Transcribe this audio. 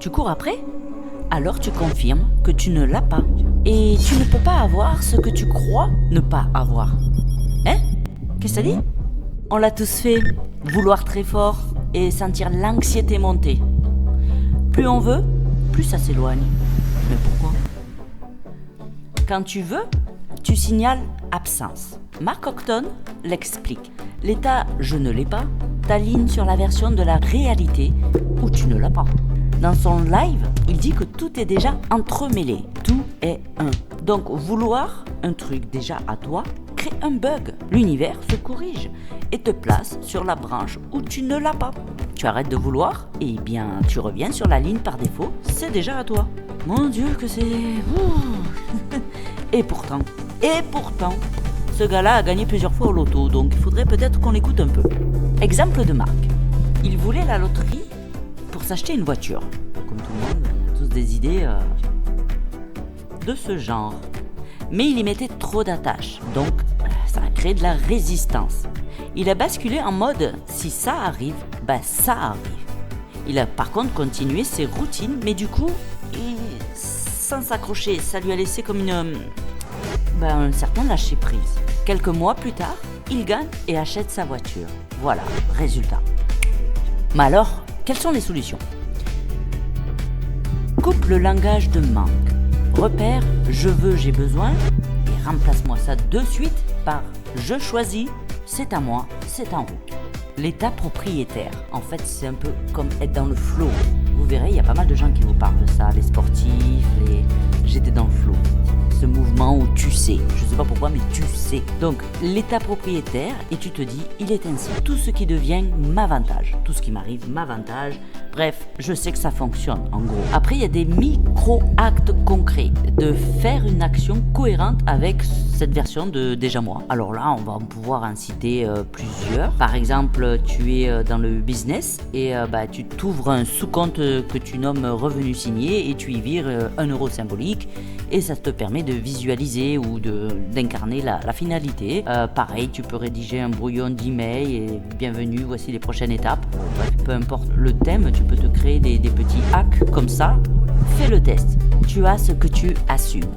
Tu cours après? Alors tu confirmes que tu ne l'as pas. Et tu ne peux pas avoir ce que tu crois ne pas avoir. Hein? Qu'est-ce que ça dit? On l'a tous fait, vouloir très fort et sentir l'anxiété monter. Plus on veut, plus ça s'éloigne. Mais pourquoi? Quand tu veux, tu signales absence. Mark Octon l'explique. L'état « je ne l'ai pas » t'aligne sur la version de la réalité où tu ne l'as pas. Dans son live, il dit que tout est déjà entremêlé, tout est un. Donc vouloir un truc déjà à toi crée un bug. L'univers se corrige et te place sur la branche où tu ne l'as pas. Tu arrêtes de vouloir et bien tu reviens sur la ligne par défaut, c'est déjà à toi. Mon Dieu que c'est... Et pourtant, ce gars-là a gagné plusieurs fois au loto, donc il faudrait peut-être qu'on l'écoute un peu. Exemple de Marc. Il voulait la loterie pour s'acheter une voiture. Comme tout le monde, on a tous des idées de ce genre. Mais il y mettait trop d'attaches, donc ça a créé de la résistance. Il a basculé en mode « si ça arrive, ça arrive ». Il a par contre continué ses routines, mais du coup, sans s'accrocher, ça lui a laissé comme un certain lâcher-prise. Quelques mois plus tard, il gagne et achète sa voiture. Voilà, résultat. Mais alors, quelles sont les solutions? Coupe le langage de manque. Repère « je veux, j'ai besoin » et remplace-moi ça de suite par « je choisis, c'est à moi, c'est en route ». L'état propriétaire, en fait, c'est un peu comme être dans le flow. Vous verrez, il y a pas mal de gens qui vous parlent de ça, les sportifs, j'étais dans le flow. Ce mouvement où tu sais, je sais pas pourquoi, mais tu sais. Donc, l'état propriétaire, et tu te dis, il est ainsi. Tout ce qui devient m'avantage. Tout ce qui m'arrive m'avantage. Bref, je sais que ça fonctionne, en gros. Après, il y a des micro-actes concrets. De faire une action cohérente avec cette version de Déjà Moi. Alors là, on va pouvoir en citer plusieurs. Par exemple, tu es dans le business et tu t'ouvres un sous-compte que tu nommes revenu signé et tu y vires 1 euro symbolique et ça te permet de visualiser ou d'incarner la finalité. Pareil, tu peux rédiger un brouillon d'email et bienvenue, voici les prochaines étapes. Bref, peu importe le thème, tu peux te créer des petits hacks comme ça. Fais le test. Tu as ce que tu assumes.